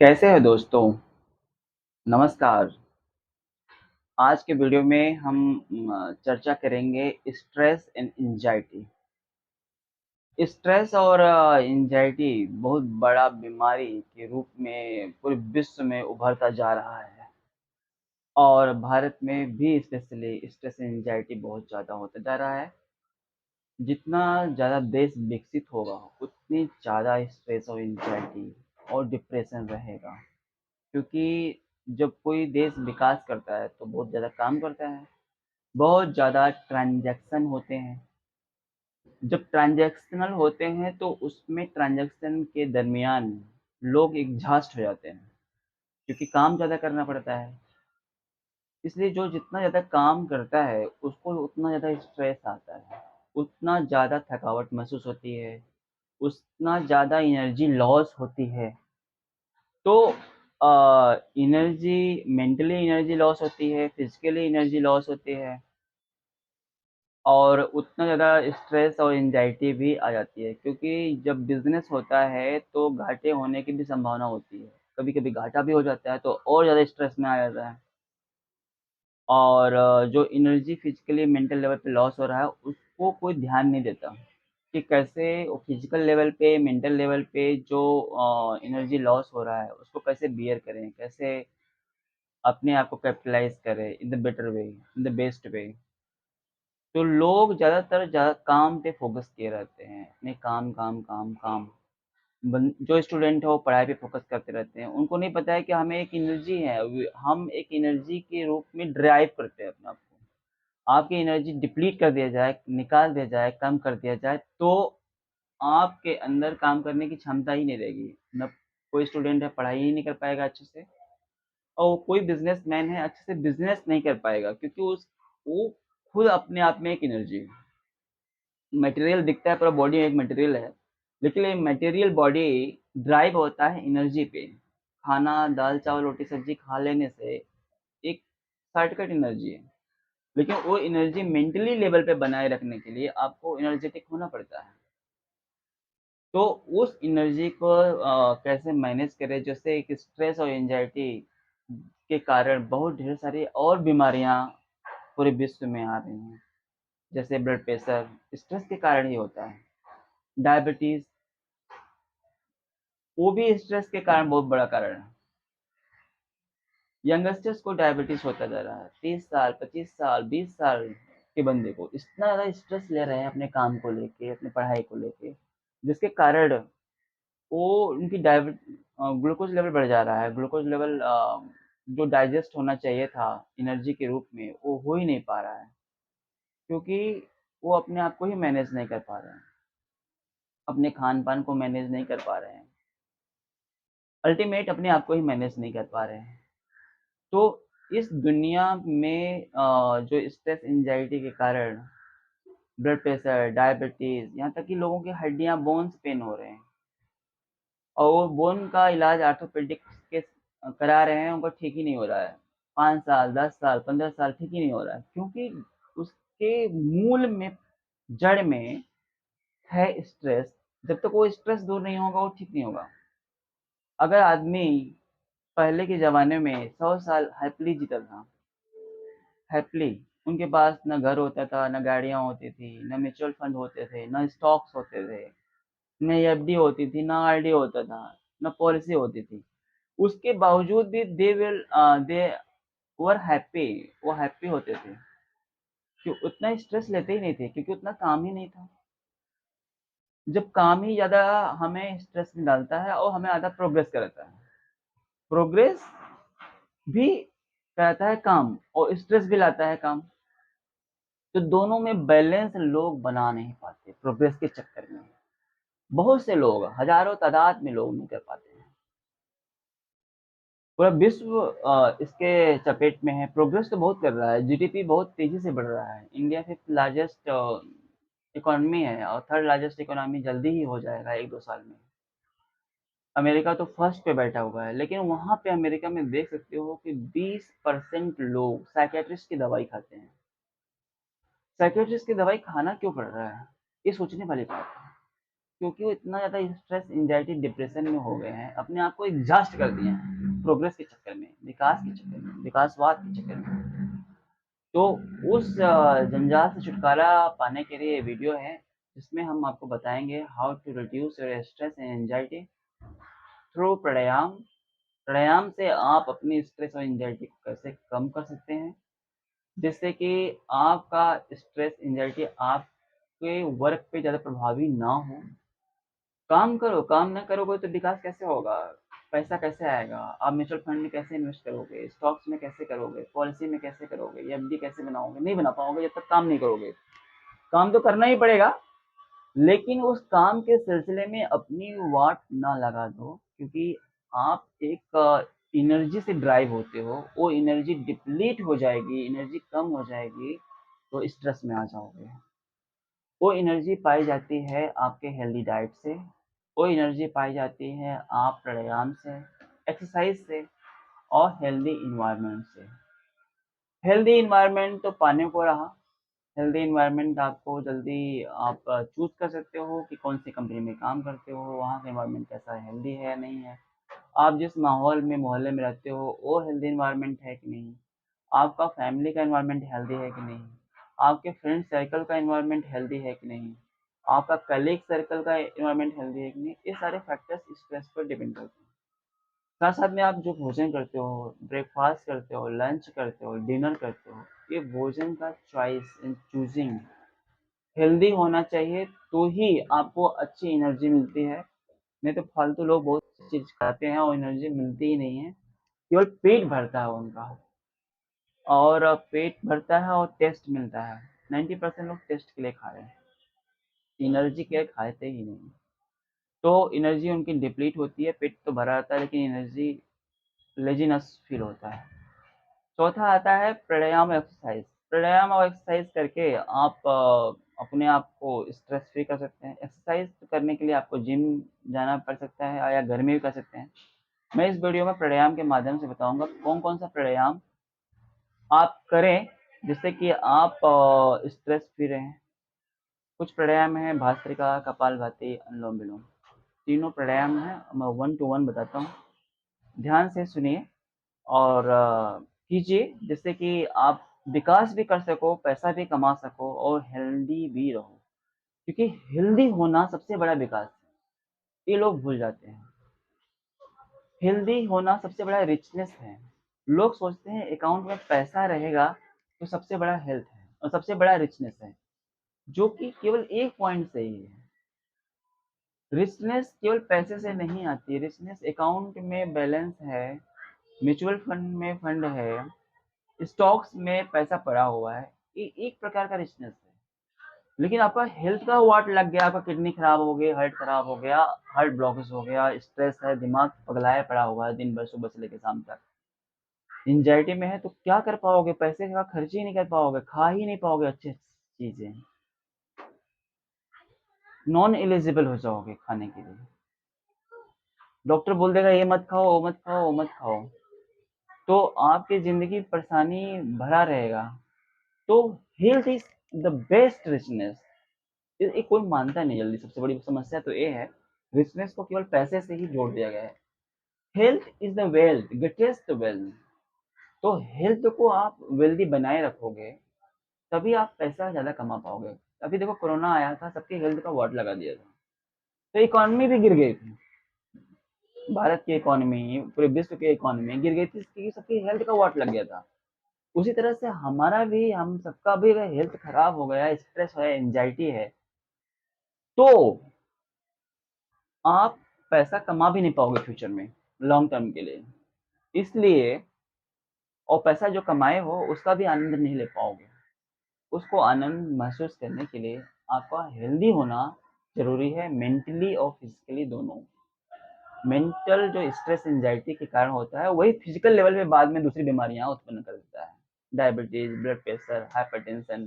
कैसे हो दोस्तों? नमस्कार। आज के वीडियो में हम चर्चा करेंगे स्ट्रेस एंड एंग्जायटी। स्ट्रेस और एंग्जायटी बहुत बड़ा बीमारी के रूप में पूरे विश्व में उभरता जा रहा है और भारत में भी स्पेशली स्ट्रेस एंड एंग्जायटी बहुत ज़्यादा होता जा रहा है। जितना ज़्यादा देश विकसित होगा, उतनी ज़्यादा स्ट्रेस और एंग्जायटी और डिप्रेशन रहेगा। क्योंकि जब कोई देश विकास करता है तो बहुत ज़्यादा काम करता है, बहुत ज़्यादा ट्रांज़ैक्शन होते हैं। जब ट्रांज़ैक्शनल होते हैं तो उसमें ट्रांज़ैक्शन के दरमियान लोग एग्ज़ॉस्ट हो जाते हैं, क्योंकि काम ज़्यादा करना पड़ता है। इसलिए जो जितना ज़्यादा काम करता है उसको उतना ज़्यादा स्ट्रेस आता है, उतना ज़्यादा थकावट महसूस होती है, उतना ज़्यादा एनर्जी लॉस होती है। तो एनर्जी मेंटली एनर्जी लॉस होती है, फिज़िकली एनर्जी लॉस होती है और उतना ज़्यादा स्ट्रेस और एंग्ज़ायटी भी आ जाती है, क्योंकि जब बिज़नेस होता है तो घाटे होने की भी संभावना होती है। कभी-कभी घाटा भी हो जाता है तो और ज़्यादा स्ट्रेस में आ जाता है और जो एनर्जी फिज़िकली मेंटल लेवल पे लॉस हो रहा है उसको कोई ध्यान नहीं देता कि कैसे वो फिज़िकल लेवल पे, मेंटल लेवल पे जो एनर्जी लॉस हो रहा है उसको कैसे बियर करें, कैसे अपने आप को कैपिटलाइज़ करें in the better way, in the best way. तो लोग ज़्यादातर काम पे फ़ोकस किए रहते हैं, अपने काम, काम, काम, काम। जो स्टूडेंट है वो पढ़ाई पे फ़ोकस करते रहते हैं, उनको नहीं पता है कि हमें एक एनर्जी है, हम एक एनर्जी के रूप में ड्राइव करते हैं अपने आप को। आपकी एनर्जी डिप्लीट कर दिया जाए, निकाल दिया जाए, कम कर दिया जाए, तो आपके अंदर काम करने की क्षमता ही नहीं रहेगी। ना कोई स्टूडेंट है पढ़ाई ही नहीं कर पाएगा अच्छे से और कोई बिज़नेसमैन है अच्छे से बिज़नेस नहीं कर पाएगा, क्योंकि उस वो खुद अपने आप में एक एनर्जी है। मटेरियल दिखता है, पूरा बॉडी एक मटेरियल है, लेकिन ये मटेरियल बॉडी ड्राइव होता है एनर्जी पे। खाना, दाल, चावल, रोटी, सब्जी खा लेने से एक शॉर्टकट एनर्जी है, लेकिन वो एनर्जी मेंटली लेवल पे बनाए रखने के लिए आपको एनर्जेटिक होना पड़ता है। तो उस एनर्जी को कैसे मैनेज करें, जैसे एक स्ट्रेस और एंजाइटी के कारण बहुत ढेर सारी और बीमारियां पूरे विश्व में आ रही हैं, जैसे ब्लड प्रेशर स्ट्रेस के कारण ही होता है। डायबिटीज, वो भी स्ट्रेस के कारण बहुत बड़ा कारण है। यंगस्टर्स को डायबिटीज होता जा रहा है, 30 साल, 25 साल, 20 साल के बंदे को इतना ज़्यादा स्ट्रेस ले रहे हैं अपने काम को लेके, अपने पढ़ाई को लेके, जिसके कारण वो उनकी ग्लूकोज लेवल बढ़ जा रहा है। ग्लूकोज लेवल जो डाइजेस्ट होना चाहिए था एनर्जी के रूप में, वो हो ही नहीं पा रहा है, क्योंकि वो अपने आप को ही मैनेज नहीं कर पा रहे हैं, अपने खान पान को मैनेज नहीं कर पा रहे हैं, अल्टीमेट अपने आप को ही मैनेज नहीं कर पा रहे हैं। तो इस दुनिया में जो स्ट्रेस एंजाइटी के कारण ब्लड प्रेशर, डायबिटीज, यहाँ तक कि लोगों की हड्डियां, बोन्स पेन हो रहे हैं और वो बोन का इलाज ऑर्थोपेडिक के करा रहे हैं, उनको ठीक ही नहीं हो रहा है। 5 साल, 10 साल, 15 साल ठीक ही नहीं हो रहा है, क्योंकि उसके मूल में, जड़ में है स्ट्रेस। जब तक वो स्ट्रेस दूर नहीं होगा वो ठीक नहीं होगा। अगर आदमी पहले के ज़माने में 100 साल हैप्पीली जीता था, हैप्पीली, उनके पास ना घर होता था, ना गाड़ियाँ होती थी, ना म्यूचुअल फंड होते थे, ना स्टॉक्स होते थे, ना एफडी होती थी, ना आरडी होता था, ना पॉलिसी होती थी। उसके बावजूद भी दे वर हैप्पी, वो हैप्पी होते थे, कि उतना स्ट्रेस लेते ही नहीं थे, क्योंकि उतना काम ही नहीं था। जब काम ही ज़्यादा हमें स्ट्रेस में डालता है और हमें आधा प्रोग्रेस कराता है। प्रोग्रेस भी कराता है काम और स्ट्रेस भी लाता है काम। तो दोनों में बैलेंस लोग बना नहीं पाते प्रोग्रेस के चक्कर में। बहुत से लोग, हजारों तादाद में लोग नहीं कर पाते हैं। पूरा विश्व इसके चपेट में है। प्रोग्रेस तो बहुत कर रहा है, जीडीपी बहुत तेजी से बढ़ रहा है। इंडिया फिफ्थ लार्जेस्ट इकोनॉमी है और थर्ड लार्जेस्ट इकोनॉमी जल्दी ही हो जाएगा 1-2 साल में। अमेरिका तो फर्स्ट पे बैठा हुआ है, लेकिन वहां पे अमेरिका में देख सकते हो कि 20% लोग साइकेट्रिस्ट की दवाई खाते हैं। साइकेट्रिस्ट की दवाई खाना क्यों पड़ रहा है, ये सोचने वाली बात है। क्योंकि वो इतना ज़्यादा स्ट्रेस, एंजाइटी, डिप्रेशन में हो गए हैं, अपने आप को एग्जॉस्ट कर दिए हैं प्रोग्रेस के चक्कर में, विकास के चक्कर में, विकासवाद के चक्कर में। तो उस जंजाल से छुटकारा पाने के लिए वीडियो है जिसमें हम आपको बताएंगे how to reduce your stress and anxiety through pranayama. Pranayama से आप अपनी स्ट्रेस और एंजाइटी को कैसे कम कर सकते हैं, जिससे कि आपका स्ट्रेस एंजाइटी आपके वर्क पे ज़्यादा प्रभावी ना हो। काम करो, काम ना करोगे तो विकास कैसे होगा, पैसा कैसे आएगा, आप म्यूचुअल फंड में कैसे इन्वेस्ट करोगे, स्टॉक्स में कैसे करोगे, पॉलिसी में कैसे करोगे, एफडी कैसे बनाओगे, नहीं बना पाओगे जब तक काम नहीं करोगे। काम तो करना ही पड़ेगा, लेकिन उस काम के सिलसिले में अपनी वाट ना लगा दो, क्योंकि आप एक एनर्जी से ड्राइव होते हो, वो एनर्जी डिप्लीट हो जाएगी, एनर्जी कम हो जाएगी तो स्ट्रेस में आ जाओगे। वो एनर्जी पाई जाती है आपके हेल्दी डाइट से, वो एनर्जी पाई जाती है आप प्राणायाम से, एक्सरसाइज से और हेल्दी इन्वायरमेंट से। हेल्दी इन्वायरमेंट तो पाने को रहा, हेल्दी इन्वायरमेंट आपको जल्दी आप चूज कर सकते हो कि कौन सी कंपनी में काम करते हो, वहाँ का इन्वायरमेंट कैसा है, हेल्दी है नहीं है, आप जिस माहौल में मोहल्ले में रहते हो वो हेल्दी इन्वायरमेंट है कि नहीं, आपका फैमिली का इन्वायरमेंट हेल्दी है कि नहीं, आपके फ्रेंड सर्कल का इन्वायरमेंट हेल्दी है कि नहीं, आपका कलीग सर्कल का इन्वायरमेंट हेल्दी है कि नहीं, ये सारे फैक्टर्स स्ट्रेस पर डिपेंड करते हैं। साथ साथ में आप जो भोजन करते हो, ब्रेकफास्ट करते हो, लंच करते हो, डिनर करते हो, ये भोजन का चॉइस एंड चूजिंग हेल्दी होना चाहिए, तो ही आपको अच्छी एनर्जी मिलती है। नहीं तो फालतू लोग बहुत चीज खाते हैं और एनर्जी मिलती ही नहीं है, केवल पेट भरता है उनका, और पेट भरता है और टेस्ट मिलता है। 90% लोग टेस्ट के लिए खा रहे हैं, एनर्जी के लिए खाते ही नहीं। तो एनर्जी उनकी डिप्लीट होती है, पेट तो भरा रहता है लेकिन एनर्जी, लेजीनेस फील होता है। चौथा आता है प्राणायाम एक्सरसाइज। प्राणायाम और एक्सरसाइज करके आप अपने आप को स्ट्रेस फ्री कर सकते हैं। एक्सरसाइज करने के लिए आपको जिम जाना पड़ सकता है या घर में भी कर सकते हैं। मैं इस वीडियो में प्राणायाम के माध्यम से बताऊंगा कौन कौन सा प्राणायाम आप करें जिससे कि आप स्ट्रेस फ्री रहें। कुछ प्राणायाम है भस्त्रिका, कपालभाति, अनुलोम विलोम, तीनों प्राणायाम है, मैं 1 to 1 बताता हूँ। ध्यान से सुनिए और कीजिए, जिससे कि आप विकास भी कर सको, पैसा भी कमा सको और हेल्दी भी रहो, क्योंकि हेल्दी होना सबसे बड़ा विकास है, ये लोग भूल जाते हैं। हेल्दी होना सबसे बड़ा रिचनेस है। लोग सोचते हैं अकाउंट में पैसा रहेगा तो सबसे बड़ा हेल्थ है और सबसे बड़ा रिचनेस है, जो कि केवल एक पॉइंट से ही है। रिचनेस केवल पैसे से नहीं आती, रिचनेस अकाउंट में बैलेंस है, म्यूचुअल फंड में फंड है, स्टॉक्स में पैसा पड़ा हुआ है, ये एक प्रकार का रिचनेस है। लेकिन आपका हेल्थ का वाट लग गया, आपका किडनी खराब हो गया, हार्ट खराब हो गया, हार्ट ब्लॉकेज हो गया, स्ट्रेस है, दिमाग पगलाया पड़ा हुआ है दिन भर सुबह से लेकर शाम तक, एंजाइटी में है, तो क्या कर पाओगे, पैसे का खर्च ही नहीं कर पाओगे, खा ही नहीं पाओगे अच्छी चीजें, नॉन एलिजिबल हो जाओगे खाने के लिए। डॉक्टर बोल देगा ये मत खाओ, वो मत खाओ, वो मत खाओ, तो आपकी जिंदगी परेशानी भरा रहेगा। तो health is the best richness, ये कोई मानता नहीं जल्दी। सबसे बड़ी समस्या तो ये है, रिचनेस को केवल पैसे से ही जोड़ दिया गया है। Health is the wealth, greatest wealth. तो हेल्थ को आप वेल्दी बनाए रखोगे तभी आप पैसा ज्यादा कमा पाओगे। अभी देखो कोरोना आया था, सबके हेल्थ का वार्ड लगा दिया था, तो इकोनॉमी भी गिर गई थी, भारत की इकोनॉमी, पूरे विश्व की इकोनॉमी गिर गई थी, इसकी सबकी हेल्थ का वाट लग गया था। उसी तरह से हमारा भी, हम सबका भी अगर हेल्थ खराब हो गया, स्ट्रेस है, एंजाइटी है, तो आप पैसा कमा भी नहीं पाओगे फ्यूचर में, लॉन्ग टर्म के लिए। इसलिए, और पैसा जो कमाए हो उसका भी आनंद नहीं ले पाओगे। उसको आनंद महसूस करने के लिए आपका हेल्दी होना जरूरी है, मेंटली और फिजिकली दोनों। मेंटल जो स्ट्रेस एंजाइटी के कारण होता है वही फिजिकल लेवल पे बाद में दूसरी बीमारियां उत्पन्न कर देता है, डायबिटीज, ब्लड प्रेशर, हाइपरटेंशन,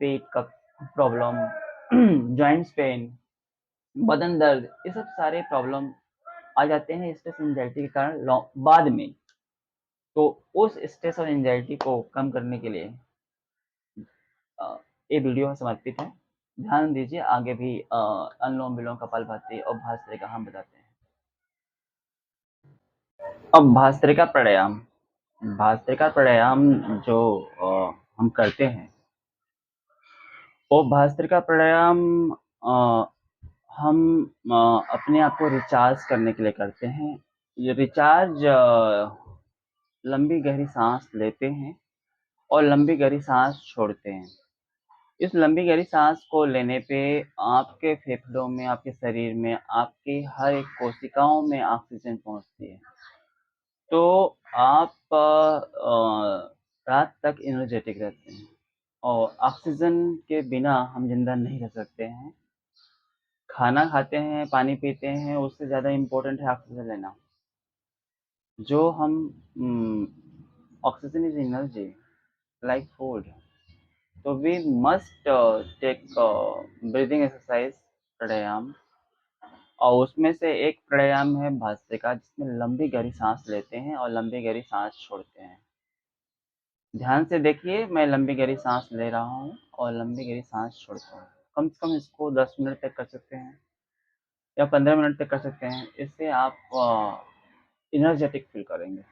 पेट का प्रॉब्लम, जॉइंट्स पेन, बदन दर्द, ये सब सारे प्रॉब्लम आ जाते हैं स्ट्रेस एंजाइटी के कारण बाद में। तो उस स्ट्रेस और एंजाइटी को कम करने के लिए ये वीडियो समर्पित है। ध्यान दीजिए, आगे भी अनुलोम-विलोम, कपालभाति और भस्त्रिका हम बताते हैं। अब भस्त्रिका प्राणायाम। भस्त्रिका प्राणायाम जो हम करते हैं, वो भस्त्रिका प्राणायाम अ, हम अपने आप को रिचार्ज करने के लिए करते हैं। ये रिचार्ज लंबी गहरी सांस लेते हैं और लंबी गहरी सांस छोड़ते हैं। इस लंबी गहरी सांस को लेने पे आपके फेफड़ों में, आपके शरीर में, आपकी हर एक कोशिकाओं में ऑक्सीजन पहुंचती है। तो आप रात तक एनर्जेटिक रहते हैं और ऑक्सीजन के बिना हम जिंदा नहीं रह सकते हैं। खाना खाते हैं, पानी पीते हैं, उससे ज़्यादा इम्पोर्टेंट है ऑक्सीजन लेना। जो हम oxygen is energy like food, तो we must take breathing exercise pranayama, और उसमें से एक प्राणायाम है भस्त्रिका, जिसमें लंबी गहरी सांस लेते हैं और लंबी गहरी सांस छोड़ते हैं। ध्यान से देखिए, मैं लंबी गहरी सांस ले रहा हूँ और लंबी गहरी सांस छोड़ता हूँ। कम से कम इसको 10 मिनट तक कर सकते हैं या 15 मिनट तक कर सकते हैं। इससे आप एनर्जेटिक फील करेंगे।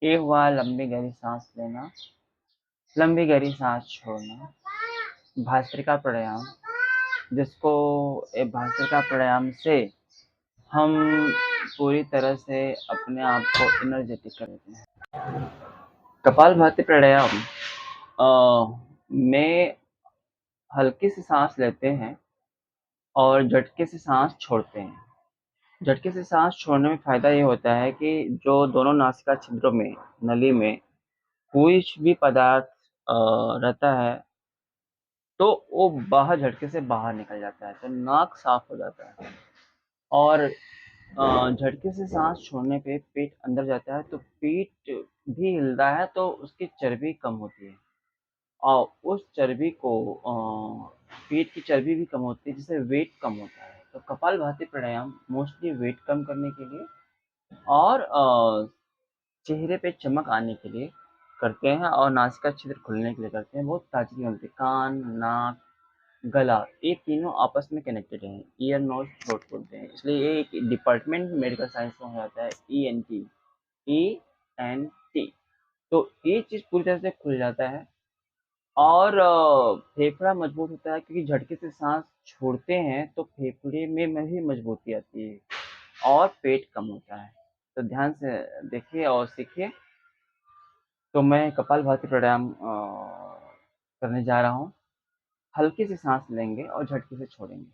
ये हुआ लंबी गहरी सांस लेना, लंबी गहरी सांस छोड़ना, भस्त्रिका प्राणायाम, जिसको भस्त्रिका प्राणायाम से हम पूरी तरह से अपने आप को एनर्जेटिक कर देते हैं। कपालभाति प्राणायाम में हल्की सी सांस लेते हैं और झटके से सांस छोड़ते हैं। झटके से सांस छोड़ने में फायदा ये होता है कि जो दोनों नासिका छिद्रों में, नली में कुछ भी पदार्थ रहता है, तो वो बाहर झटके से बाहर निकल जाता है, तो नाक साफ हो जाता है। और झटके से सांस छोड़ने पे पेट अंदर जाता है, तो पेट भी हिलता है, तो उसकी चर्बी कम होती है और उस चर्बी को पेट की चर्बी भी कम होती है, जिससे वेट कम होता है। तो कपालभाति प्राणायाम मोस्टली वेट कम करने के लिए और चेहरे पे चमक आने के लिए करते हैं और नासिका छिद्र खुलने के लिए करते हैं। बहुत ताजगी मिलती है, कान, नाक, गला, ये तीनों आपस में कनेक्टेड हैं। ईयर, नोज, थ्रोट बोलते हैं, इसलिए ये एक डिपार्टमेंट मेडिकल साइंस में हो जाता है। ENT, ENT। तो ये चीज़ पूरी तरह से खुल जाता है और फेफड़ा मजबूत होता है, क्योंकि झटके से सांस छोड़ते हैं तो फेफड़े में भी मजबूती आती है और पेट कम होता है। तो ध्यान से देखिए और सीखिए। तो मैं कपालभाति प्राणायाम करने जा रहा हूँ। हल्की सी सांस लेंगे और झटके से छोड़ेंगे।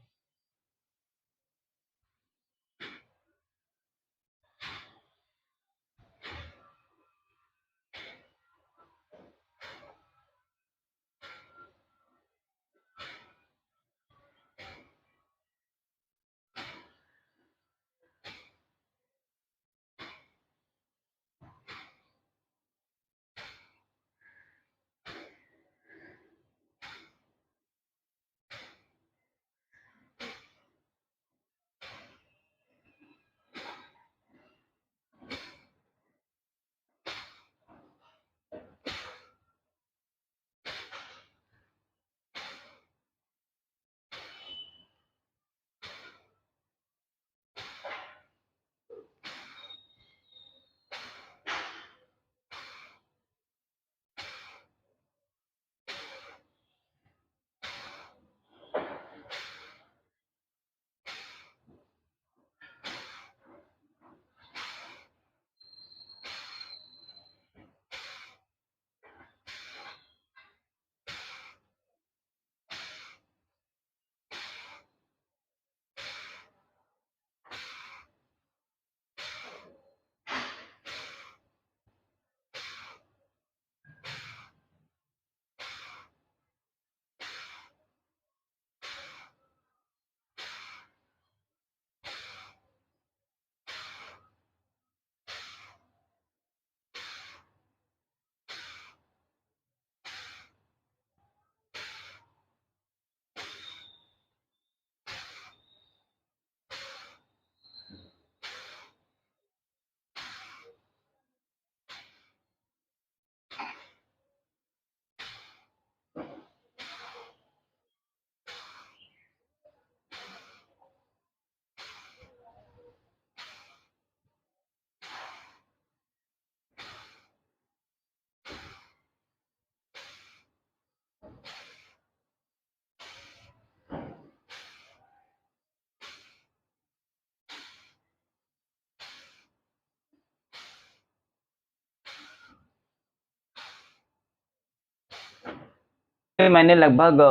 मैंने लगभग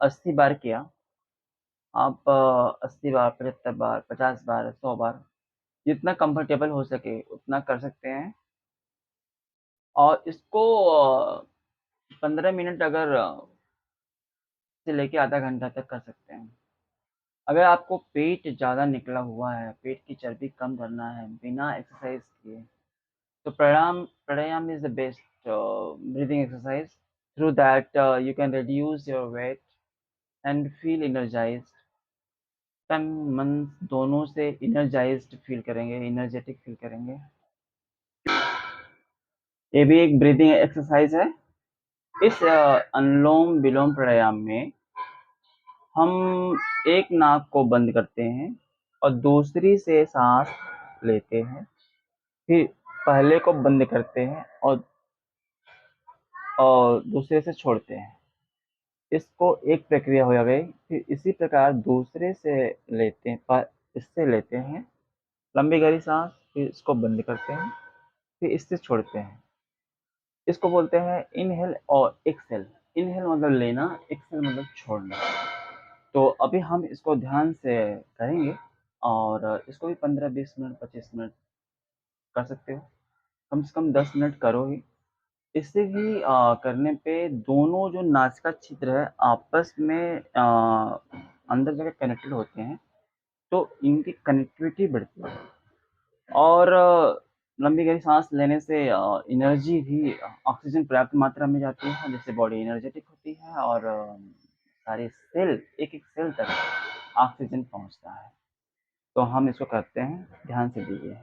80 बार किया। आप 80 बार, 75 बार, 50 बार, 100 बार, जितना कंफर्टेबल हो सके उतना कर सकते हैं। और इसको 15 मिनट अगर से लेके आधा घंटा तक कर सकते हैं। अगर आपको पेट ज़्यादा निकला हुआ है, पेट की चर्बी कम करना है बिना एक्सरसाइज किए, तो pranayama is the best breathing exercise. Through that you can reduce your weight and feel energized। तन मन दोनों से energized फील करेंगे, एनर्जेटिक फील करेंगे। ये भी एक ब्रीदिंग एक्सरसाइज है। इस अनुलोम विलोम प्राणायाम में हम एक नाक को बंद करते हैं और दूसरी से सांस लेते हैं, फिर पहले को बंद करते हैं और दूसरे से छोड़ते हैं। इसको एक प्रक्रिया हो गई। फिर इसी प्रकार दूसरे से लेते हैं, इससे लेते हैं लंबी गहरी सांस, फिर इसको बंद करते हैं, फिर इससे छोड़ते हैं। इसको बोलते हैं इनहेल और एक्सहेल। इनहेल मतलब लेना, एक्सहेल मतलब छोड़ना। तो अभी हम इसको ध्यान से करेंगे और इसको भी 15-20 मिनट, 25 मिनट कर सकते हो। कम से कम 10 मिनट करो ही। इससे भी करने पे दोनों जो नासिका छिद्र है आपस में अंदर जाके कनेक्टेड होते हैं, तो इनकी कनेक्टिविटी बढ़ती है। और लंबी गहरी सांस लेने से एनर्जी भी, ऑक्सीजन पर्याप्त मात्रा में जाती है, जिससे बॉडी एनर्जेटिक होती है और सारे सेल, एक एक सेल तक ऑक्सीजन पहुंचता है। तो हम इसको करते हैं, ध्यान से दीजिए।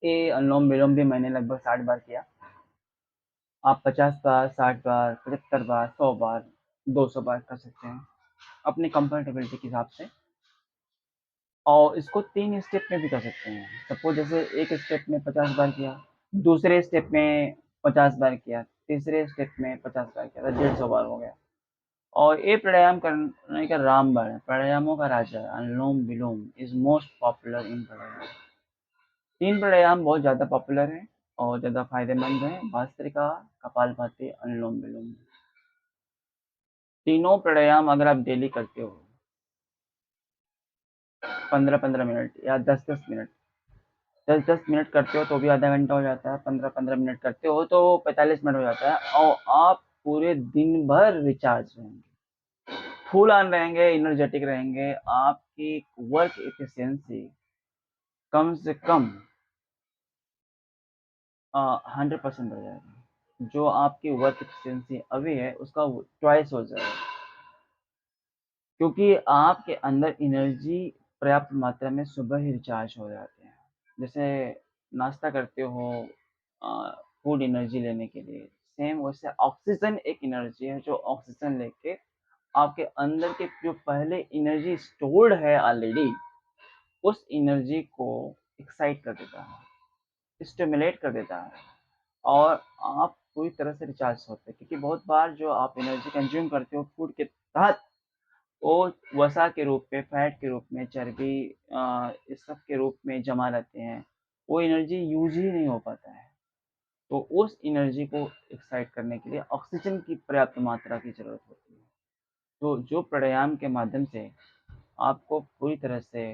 ये अनुलोम विलोम भी मैंने लगभग 60 बार किया। आप 50 बार, 60 बार, 75 बार, 100 बार, 200 बार कर सकते हैं अपनी कंफर्टेबिलिटी के हिसाब से। और इसको 3 स्टेप में भी कर सकते हैं। सपोज जैसे एक स्टेप में 50 बार किया, दूसरे स्टेप में 50 बार किया, तीसरे स्टेप में 50 बार किया, तो 150 बार हो गया। और ये प्राणायाम करने का रामबाण है, प्राणायामों का राजा है। अनुलोम विलोम इज मोस्ट पॉपुलर इन प्राणायाम। 3 प्राणायाम बहुत ज़्यादा पॉपुलर हैं और ज़्यादा फायदेमंद हैं, भस्त्रिका, कपालभाति, अनुलोम विलोम। तीनों प्राणायाम अगर आप डेली करते हो 15-15 मिनट या 10-10 मिनट, 10-10 मिनट करते हो तो भी आधा घंटा हो जाता है, 15-15 मिनट करते हो तो 45 मिनट हो जाता है, और आप पूरे दिन भर रिचार्ज रहेंगे, फुल ऑन रहेंगे, एनर्जेटिक रहेंगे। आपकी वर्क एफिशिएंसी कम से कम 100% बढ़ जाएगी। जो आपकी वर्क एफिशिएंसी अभी है उसका ट्वाइस हो जाएगा, क्योंकि आपके अंदर एनर्जी पर्याप्त मात्रा में सुबह ही रिचार्ज हो जाते हैं। जैसे नाश्ता करते हो फूड एनर्जी लेने के लिए, सेम वैसे ऑक्सीजन एक एनर्जी है जो ऑक्सीजन लेके आपके अंदर के जो पहले एनर्जी स्टोर्ड है ऑलरेडी, उस एनर्जी को एक्साइट कर देता है, स्टिमुलेट कर देता है, और आप पूरी तरह से रिचार्ज होते हैं। क्योंकि बहुत बार जो आप एनर्जी कंज्यूम करते हो फूड के तहत, वो वसा के रूप में, फैट के रूप में, चर्बी इस सब के रूप में जमा रहते हैं, वो एनर्जी यूज ही नहीं हो पाता है। तो उस एनर्जी को एक्साइट करने के लिए ऑक्सीजन की पर्याप्त मात्रा की ज़रूरत होती है। तो जो प्राणायाम के माध्यम से आपको पूरी तरह से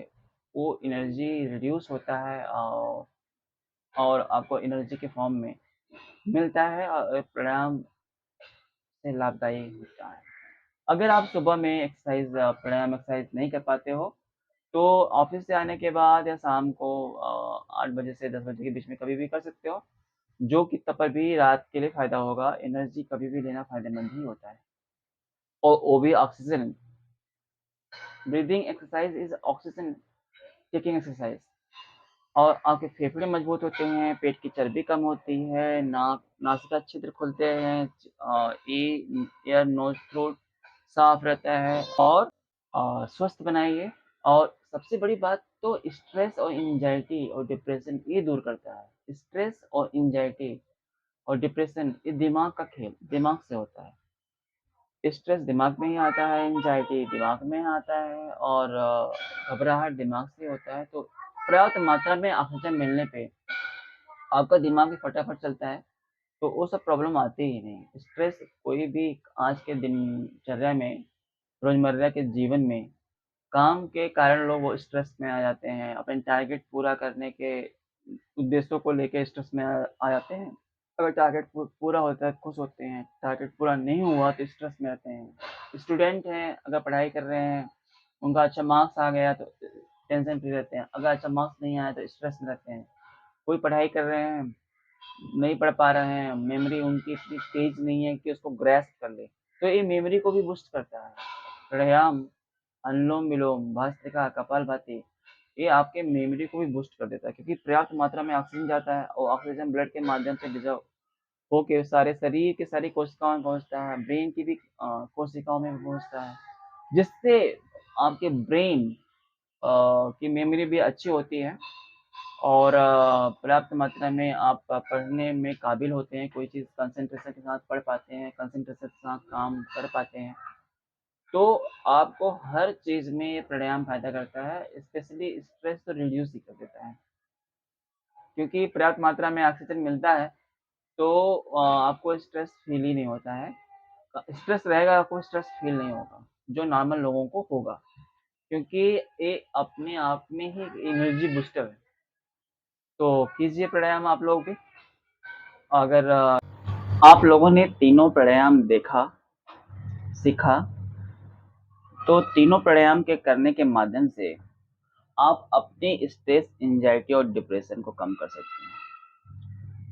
वो एनर्जी रिड्यूस होता है, और आपको एनर्जी के फॉर्म में मिलता है, और प्राणायाम से लाभदायी होता है। अगर आप सुबह में एक्सरसाइज प्राणायाम एक्सरसाइज नहीं कर पाते हो, तो ऑफिस से आने के बाद या शाम को 8 बजे से 10 बजे के बीच में कभी भी कर सकते हो, जो कि तब पर भी रात के लिए फ़ायदा होगा। एनर्जी कभी भी लेना फ़ायदेमंद ही होता है, और वो भी oxygen. Breathing exercise is oxygen taking exercise. और आपके फेफड़े मजबूत होते हैं, पेट की चर्बी कम होती है, नाक नासिका छिद्र खुलते हैं, एयर नोज थ्रोट साफ रहता है, और स्वस्थ बनाइए। और सबसे बड़ी बात तो स्ट्रेस और एंजाइटी और डिप्रेशन ये दूर करता है। स्ट्रेस और एंजाइटी और डिप्रेशन ये दिमाग का खेल, दिमाग से होता है। स्ट्रेस दिमाग में ही आता है, एंजाइटी दिमाग में आता है, और घबराहट दिमाग से होता है। तो पर्याप्त मात्रा में ऑक्सीजन मिलने पे आपका दिमाग भी फटाफट चलता है, तो वो सब प्रॉब्लम आती ही नहीं। स्ट्रेस कोई भी आज के दिनचर्या में, रोजमर्रा के जीवन में, काम के कारण लोग वो स्ट्रेस में आ जाते हैं, अपने टारगेट पूरा करने के उद्देश्यों को लेके स्ट्रेस में आ जाते हैं। अगर टारगेट पूरा होता है खुश होते हैं, टारगेट पूरा नहीं हुआ तो स्ट्रेस में रहते हैं। स्टूडेंट हैं, अगर पढ़ाई कर रहे हैं, उनका अच्छा मार्क्स आ गया तो टेंशन फ्री रहते हैं, अगर अच्छा मार्क्स नहीं आया तो स्ट्रेस में रहते हैं। कोई पढ़ाई कर रहे हैं, नहीं पढ़ पा रहे हैं, मेमोरी उनकी इतनी तेज नहीं है कि उसको ग्रैस्प कर ले, तो ये मेमोरी को भी बूस्ट करता है। प्राणायाम, अनुलोम विलोम, भस्त्रिका, कपालभाति, ये आपके मेमोरी को भी बूस्ट कर देता है, क्योंकि पर्याप्त मात्रा में ऑक्सीजन जाता है, और ऑक्सीजन ब्लड के माध्यम से डिजर्व होके सारे शरीर के सारी कोशिकाओं में पहुंचता है, ब्रेन की भी कोशिकाओं में पहुंचता है, जिससे आपके ब्रेन की मेमोरी भी अच्छी होती है, और पर्याप्त मात्रा में आप पढ़ने में काबिल होते हैं, कोई चीज़ कंसंट्रेशन के साथ पढ़ पाते हैं, कंसंट्रेशन के साथ काम कर पाते हैं। तो आपको हर चीज़ में ये प्राणायाम फ़ायदा करता है, स्पेशली स्ट्रेस तो रिड्यूस ही कर देता है, क्योंकि पर्याप्त मात्रा में ऑक्सीजन मिलता है, तो आपको स्ट्रेस फील ही नहीं होता है। स्ट्रेस रहेगा, आपको स्ट्रेस फील नहीं होगा, जो नॉर्मल लोगों को होगा, क्योंकि ये अपने आप में ही एक एनर्जी बूस्टर है। तो कीजिए प्राणायाम आप लोग भी। अगर आप लोगों ने तीनों प्राणायाम देखा, सीखा, तो तीनों प्राणायाम के करने के माध्यम से आप अपनी स्ट्रेस, एंजाइटी और डिप्रेशन को कम कर सकते हैं।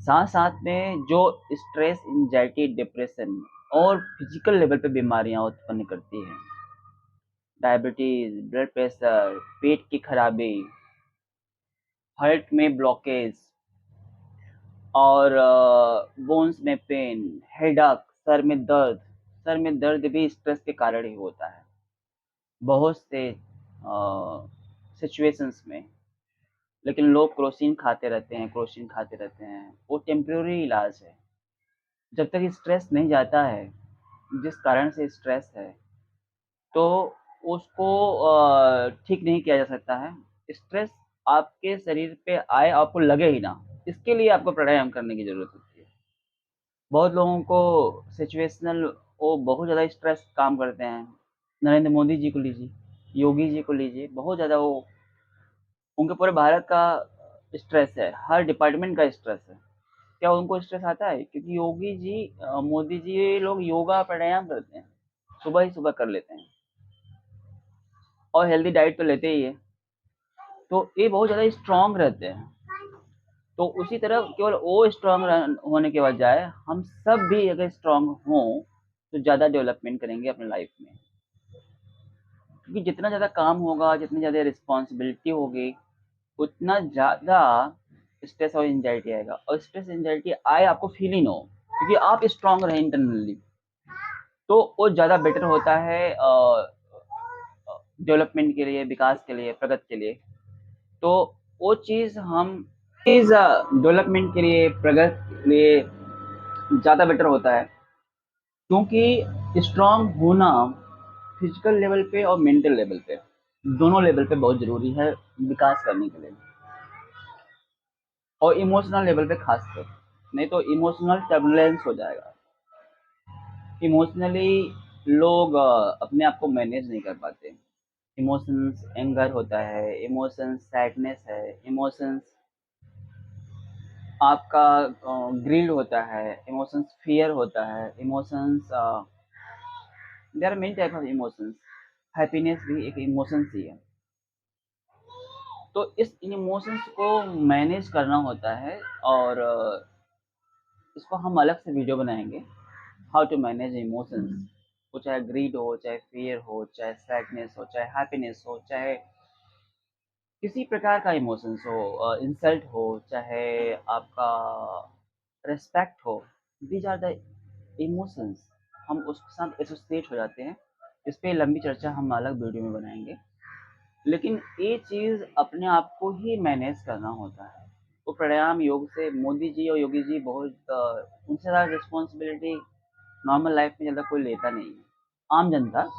साथ साथ में जो स्ट्रेस, एंजाइटी, डिप्रेशन और फिजिकल लेवल पे बीमारियां उत्पन्न करती हैं, डायबिटीज, ब्लड प्रेशर, पेट की खराबी, हार्ट में ब्लॉकेज, और बोन्स में पेन, हेडेक, सर में दर्द भी स्ट्रेस के कारण ही होता है बहुत से सिचुएशंस में। लेकिन लोग क्रोसिन खाते रहते हैं, वो टेम्परेरी इलाज है। जब तक स्ट्रेस नहीं जाता है, जिस कारण से स्ट्रेस है, तो उसको ठीक नहीं किया जा सकता है। स्ट्रेस आपके शरीर पे आए, आपको लगे ही ना, इसके लिए आपको प्राणायाम करने की ज़रूरत होती है। बहुत लोगों को सिचुएशनल, वो बहुत ज़्यादा स्ट्रेस काम करते हैं। नरेंद्र मोदी जी को लीजिए, योगी जी को लीजिए, बहुत ज़्यादा वो, उनके पूरे भारत का स्ट्रेस है, हर डिपार्टमेंट का स्ट्रेस है। क्या उनको स्ट्रेस आता है? क्योंकि योगी जी, मोदी जी, ये लोग योगा प्राणायाम करते हैं, सुबह ही सुबह कर लेते हैं, और हेल्दी डाइट तो लेते ही है, तो ये बहुत ज़्यादा स्ट्रांग रहते हैं। तो उसी तरह केवल वो स्ट्रांग होने के बजाय हम सब भी अगर स्ट्रांग हों, तो ज़्यादा डेवलपमेंट करेंगे अपने लाइफ में। क्योंकि जितना ज़्यादा काम होगा, जितनी ज़्यादा रिस्पॉन्सिबिलिटी होगी, उतना ज़्यादा स्ट्रेस और एंजाइटी आएगा। और स्ट्रेस एंजाइटी आए, आपको फील ही ना हो, क्योंकि आप स्ट्रांग रहे इंटरनली, तो वो ज़्यादा बेटर होता है डेवलपमेंट के लिए, विकास के लिए, प्रगति के लिए। तो वो चीज़ हम चीज़ डेवलपमेंट के लिए, प्रगति के लिए ज़्यादा बेटर होता है, क्योंकि स्ट्रांग होना फिजिकल लेवल पे और मेंटल लेवल पे, दोनों लेवल पे बहुत ज़रूरी है विकास करने के लिए, और इमोशनल लेवल पे खासकर। नहीं तो इमोशनल टर्बुलेंस हो जाएगा। इमोशनली लोग अपने आप को मैनेज नहीं कर पाते। इमोशंस एंगर होता है, इमोशंस सैडनेस है, इमोशंस आपका ग्रीड होता है, इमोशंस फियर होता है, emotions, there are many type of emotions. Happiness भी एक इमोशंस ही है। तो इस इमोशंस को मैनेज करना होता है, और इसको हम अलग से वीडियो बनाएंगे, हाउ टू मैनेज इमोशंस। वो चाहे ग्रीड हो, चाहे फियर हो, चाहे सैडनेस हो, चाहे हैप्पीनेस हो, चाहे किसी प्रकार का इमोशंस हो, इंसल्ट हो, चाहे आपका रिस्पेक्ट हो, दीज आर द इमोशंस। हम उसके साथ एसोसिएट हो जाते हैं। इस पे लंबी चर्चा हम अलग वीडियो में बनाएंगे। लेकिन ये चीज़ अपने आप को ही मैनेज करना होता है। वो प्राणायाम योग से मोदी जी और योगी जी बहुत उनसे ज़्यादा रिस्पॉन्सिबिलिटी नॉर्मल लाइफ में ज़्यादा कोई लेता नहीं है, आम जनता।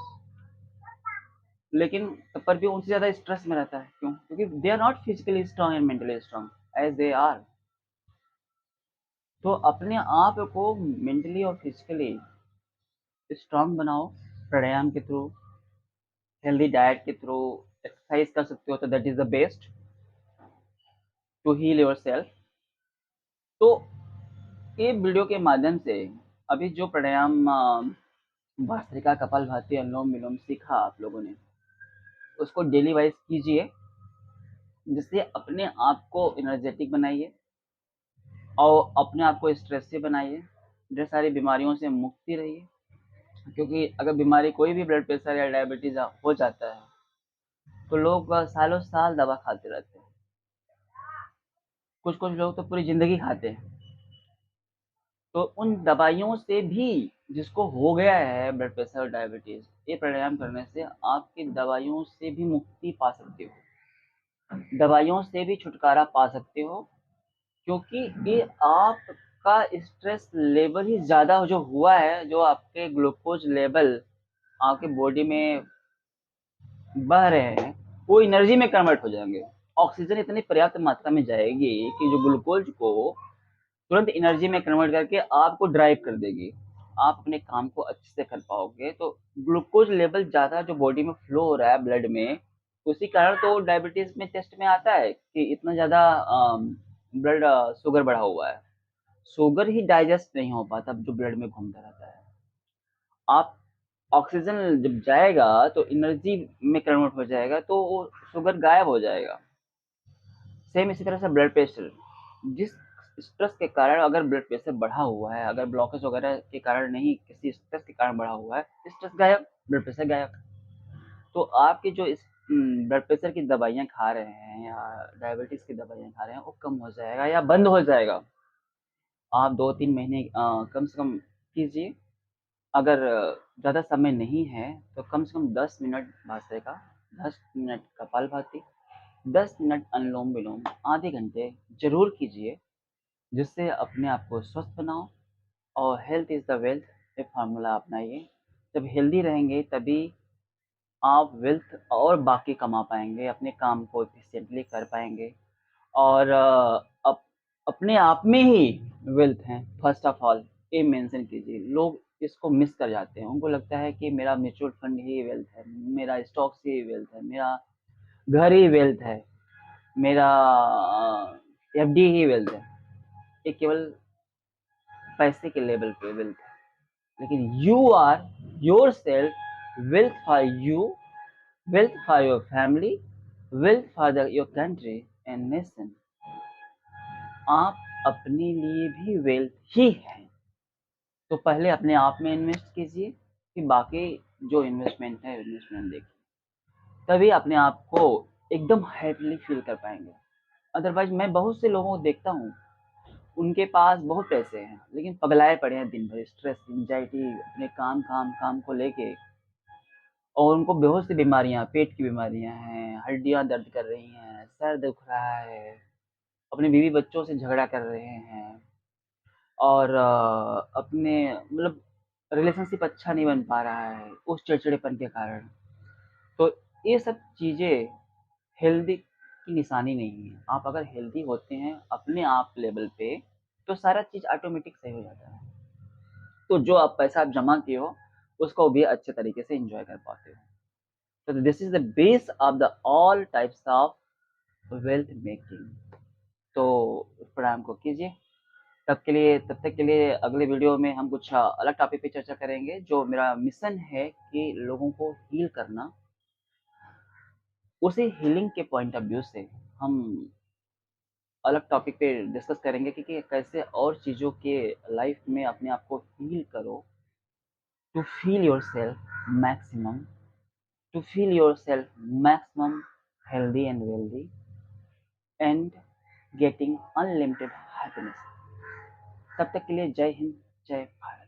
लेकिन तब पर भी उनसे ज़्यादा स्ट्रेस में रहता है। क्यों? क्योंकि they are not physically strong and mentally strong as they are. तो अपने आप को मेंटली और फिजिकली स्ट्रांग बनाओ प्राणायाम के थ्रू, हेल्दी डाइट के थ्रू, एक्सरसाइज कर सकते हो तो that is the best to heal yourself. तो ये वीडियो के माध्यम से अभी जो प्राणायाम भस्त्रिका, कपालभाति, अनुलोम विलोम सीखा आप लोगों ने, उसको डेली वाइज कीजिए, जिससे अपने आप को एनर्जेटिक बनाइए और अपने आप को स्ट्रेस से बनाइए, ढेर सारी बीमारियों से मुक्ति रहिए। क्योंकि अगर बीमारी कोई भी ब्लड प्रेशर या डायबिटीज हो जाता है, तो लोग सालों साल दवा खाते रहते हैं। कुछ कुछ लोग तो पूरी जिंदगी खाते हैं। तो उन दवाइयों से भी, जिसको हो गया है ब्लड प्रेशर और डायबिटीज, ये प्राणायाम करने से आपकी दवाइयों से भी मुक्ति पा सकते हो, दवाइयों से भी छुटकारा पा सकते हो। क्योंकि ये आपका स्ट्रेस लेवल ही ज़्यादा जो हुआ है, जो आपके ग्लूकोज लेवल आपके बॉडी में बह रहे हैं, वो एनर्जी में कन्वर्ट हो जाएंगे। ऑक्सीजन इतनी पर्याप्त मात्रा में जाएगी कि जो ग्लूकोज को तुरंत एनर्जी में कन्वर्ट करके आपको ड्राइव कर देगी, आप अपने काम को अच्छे से कर पाओगे। तो ग्लूकोज लेवल ज़्यादा जो बॉडी में फ्लो हो रहा है ब्लड में, उसी कारण तो डायबिटीज में टेस्ट में आता है कि इतना ज़्यादा ब्लड शुगर बढ़ा हुआ है। शुगर ही डाइजेस्ट नहीं हो पाता जो ब्लड में घूमता रहता है। आप ऑक्सीजन जब जाएगा तो एनर्जी में कन्वर्ट हो जाएगा, तो वो शुगर गायब हो जाएगा। सेम इसी तरह से ब्लड प्रेशर, जिस स्ट्रेस के कारण अगर ब्लड प्रेशर बढ़ा हुआ है, अगर ब्लॉकेज वगैरह के कारण नहीं, किसी स्ट्रेस के कारण बढ़ा हुआ है, स्ट्रेस गायब, ब्लड प्रेशर गायब। तो आपके जो इस ब्लड प्रेशर की दवाइयाँ खा रहे हैं या डायबिटीज़ की दवाइयाँ खा रहे हैं, वो कम हो जाएगा या बंद हो जाएगा। आप 2-3 महीने कम से कम कीजिए। अगर ज़्यादा समय नहीं है तो कम से कम 10 minute bhastrika, 10 minute kapalbhati, 10 minute anulom vilom, आधे घंटे ज़रूर कीजिए, जिससे अपने आप को स्वस्थ बनाओ। और हेल्थ इज़ द वेल्थ, ये फ़ॉर्मूला अपनाइए। जब हेल्दी रहेंगे तभी आप वेल्थ और बाकी कमा पाएँगे, अपने काम को एफ़िशिएंटली कर पाएँगे। और अपने आप में ही वेल्थ है फर्स्ट ऑफ ऑल, ये मेंशन कीजिए। लोग इसको मिस कर जाते हैं, उनको लगता है कि मेरा म्यूचुअल फंड ही वेल्थ है, मेरा स्टॉक्स ही वेल्थ है, मेरा घर ही वेल्थ है, मेरा एफडी ही वेल्थ है। ये केवल पैसे के लेवल पे वेल्थ है, लेकिन you are yourself wealth for you, wealth for your family, wealth for your country and nation। आप अपने लिए भी वेल्थ ही हैं। तो पहले अपने आप में इन्वेस्ट कीजिए, फिर बाकी जो इन्वेस्टमेंट है इन्वेस्टमेंट देखिए, तभी अपने आप को एकदम हैप्पीली फील कर पाएंगे। अदरवाइज मैं बहुत से लोगों को देखता हूँ, उनके पास बहुत पैसे हैं लेकिन पगलाए पड़े हैं दिन भर, स्ट्रेस एंजाइटी अपने काम काम काम को लेके। और उनको बहुत सी बीमारियां, पेट की बीमारियां हैं, हड्डियां दर्द कर रही हैं, सर दुख रहा है, अपने बीवी बच्चों से झगड़ा कर रहे हैं, और अपने मतलब रिलेशनशिप अच्छा नहीं बन पा रहा है उस चिड़चिड़ेपन के कारण। तो ये सब चीज़ें हेल्दी की निशानी नहीं है। आप अगर हेल्दी होते हैं अपने आप लेवल पे, तो सारा चीज़ ऑटोमेटिक सही हो जाता है। तो जो आप पैसा आप जमा किए हो उसको भी अच्छे तरीके से एंजॉय कर पाते हो। तो this is the base of the all types of wealth making. तो इस प्राणायाम को कीजिए। तब तक के लिए अगले वीडियो में हम कुछ अलग टॉपिक पे चर्चा करेंगे। जो मेरा मिशन है कि लोगों को हील करना, उसी हीलिंग के पॉइंट ऑफ व्यू से हम अलग टॉपिक पे डिस्कस करेंगे कि कैसे और चीज़ों के लाइफ में अपने आप को हील करो, to feel yourself maximum, to feel yourself maximum healthy and wealthy and getting unlimited happiness। तब तक के लिए जय हिंद, जय भारत।